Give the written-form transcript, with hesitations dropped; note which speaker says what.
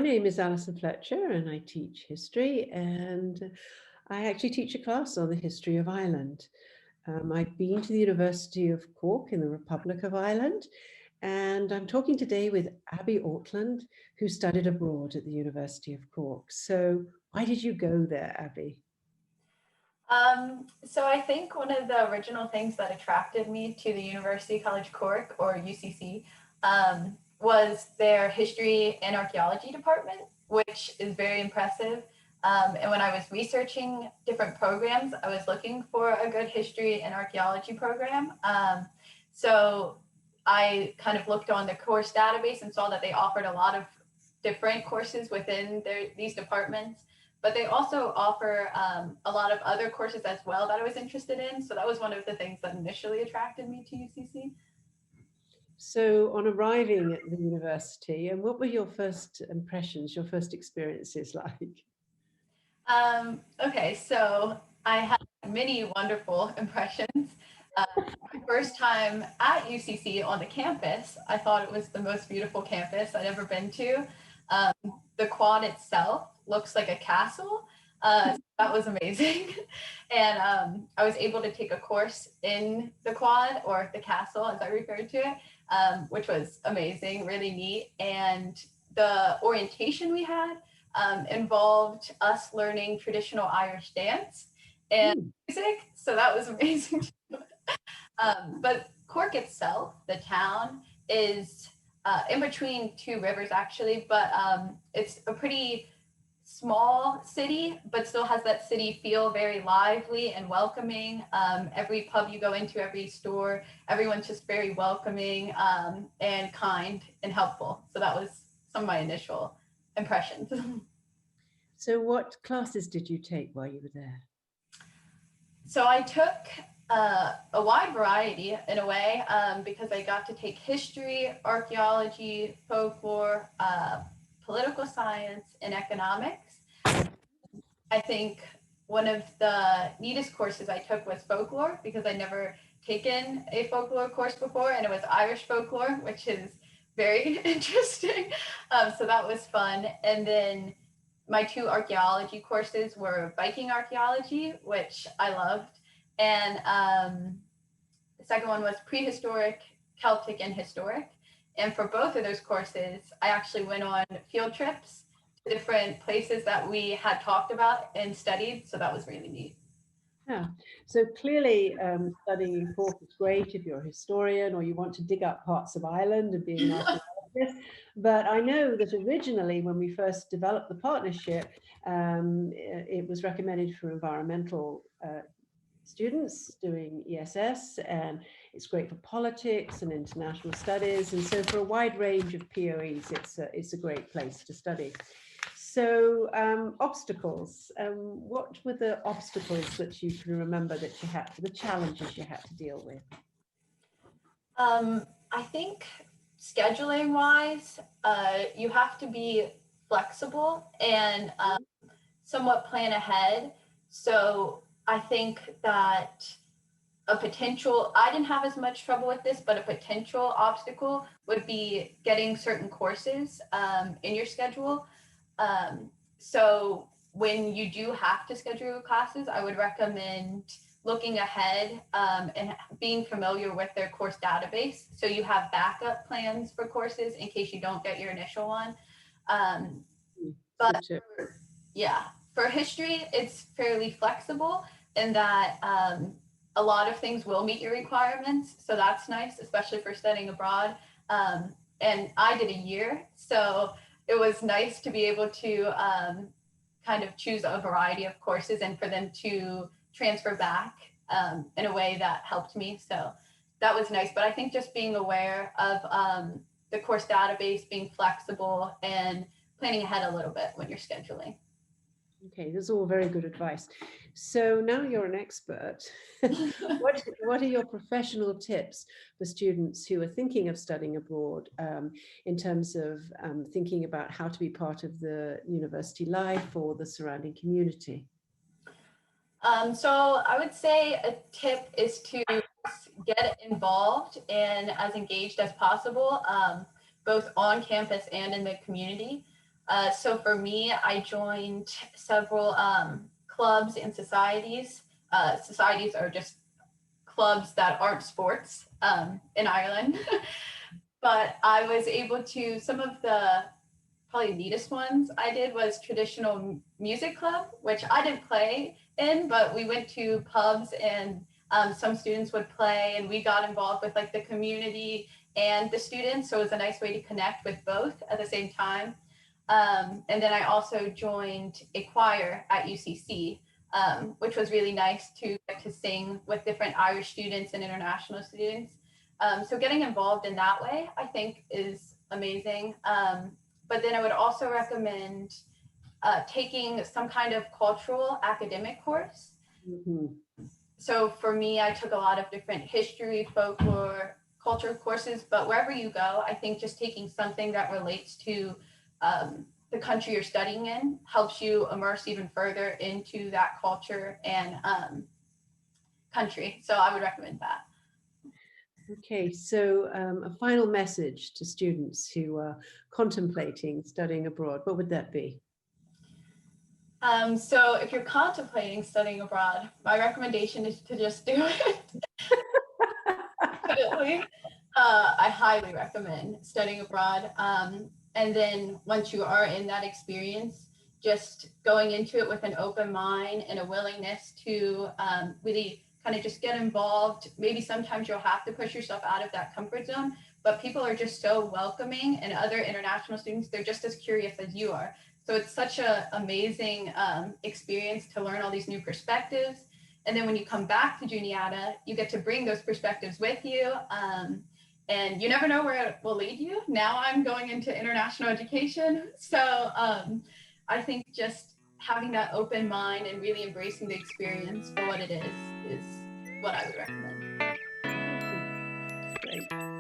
Speaker 1: My name is Alison Fletcher and I teach history, and I actually teach a class on the history of Ireland. I've been to the University of Cork in the Republic of Ireland, and I'm talking today with Abby Altland, who studied abroad at the University of Cork. So why did you go there, Abby?
Speaker 2: So I think one of the original things that attracted me to the University College Cork, or UCC, was their history and archaeology department, which is very impressive. And when I was researching different programs, I was looking for a good history and archaeology program. So I kind of looked on the course database and saw that they offered a lot of different courses within these departments, but they also offer a lot of other courses as well that I was interested in. So that was one of the things that initially attracted me to UCC.
Speaker 1: So on arriving at the university, and what were your first impressions, your first experiences like?
Speaker 2: Okay, so I had many wonderful impressions. My first time at UCC on the campus, I thought it was the most beautiful campus I'd ever been to. Um, the quad itself looks like a castle. So that was amazing. And I was able to take a course in the quad, or the castle as I referred to it, which was amazing, really neat. And the orientation we had involved us learning traditional Irish dance and music. So that was amazing. But Cork itself, the town, is in between two rivers actually, but it's a pretty small city, but still has that city feel, very lively and welcoming. Every pub you go into, every store, everyone's just very welcoming and kind and helpful. So that was some of my initial impressions.
Speaker 1: So what classes did you take while you were there?
Speaker 2: So I took a wide variety in a way, because I got to take history, archaeology, folklore, political science, and economics. I think one of the neatest courses I took was folklore, because I never taken a folklore course before, and it was Irish folklore, which is very interesting. So that was fun. And then my two archaeology courses were Viking archaeology, which I loved, and the second one was prehistoric, Celtic, and historic. And for both of those courses, I actually went on field trips to different places that we had talked about and studied. So that was really neat.
Speaker 1: Yeah, so clearly studying in Cork is great if you're a historian or you want to dig up parts of Ireland and be an archaeologist. But I know that originally when we first developed the partnership, it was recommended for environmental students doing ESS, and it's great for politics and international studies. And so for a wide range of POEs, it's a great place to study. So obstacles, what were the obstacles that you can remember that you had, the challenges you had to deal with?
Speaker 2: I think scheduling wise, you have to be flexible and somewhat plan ahead. So I think that I didn't have as much trouble with this, but a potential obstacle would be getting certain courses in your schedule. So when you do have to schedule classes, I would recommend looking ahead and being familiar with their course database. So you have backup plans for courses in case you don't get your initial one. But yeah, for history, it's fairly flexible in that a lot of things will meet your requirements. So that's nice, especially for studying abroad. And I did a year, so it was nice to be able to kind of choose a variety of courses and for them to transfer back in a way that helped me. So that was nice. But I think just being aware of the course database, being flexible, and planning ahead a little bit when you're scheduling.
Speaker 1: Okay, that's all very good advice. So now you're an expert. What are your professional tips for students who are thinking of studying abroad in terms of thinking about how to be part of the university life or the surrounding community?
Speaker 2: So I would say a tip is to get involved and as engaged as possible, both on campus and in the community. So for me, I joined several clubs and societies. Societies are just clubs that aren't sports in Ireland. But I was able to, some of the probably neatest ones I did was traditional music club, which I didn't play in, but we went to pubs and some students would play and we got involved with like the community and the students. So it was a nice way to connect with both at the same time. And then I also joined a choir at UCC, which was really nice to get to sing with different Irish students and international students. So getting involved in that way, I think, is amazing. But then I would also recommend taking some kind of cultural academic course.
Speaker 1: Mm-hmm.
Speaker 2: So for me, I took a lot of different history, folklore, culture courses, but wherever you go, I think just taking something that relates to the country you're studying in helps you immerse even further into that culture and country. So I would recommend that.
Speaker 1: Okay, so a final message to students who are contemplating studying abroad, what would that be?
Speaker 2: So if you're contemplating studying abroad, my recommendation is to just do it. Definitely. I highly recommend studying abroad. And then once you are in that experience, just going into it with an open mind and a willingness to really kind of just get involved. Maybe sometimes you'll have to push yourself out of that comfort zone, but people are just so welcoming, and other international students, they're just as curious as you are. So it's such an amazing experience to learn all these new perspectives. And then when you come back to Juniata, you get to bring those perspectives with you. And you never know where it will lead you. Now I'm going into international education. So I think just having that open mind and really embracing the experience for what it is what I would recommend.
Speaker 1: Great.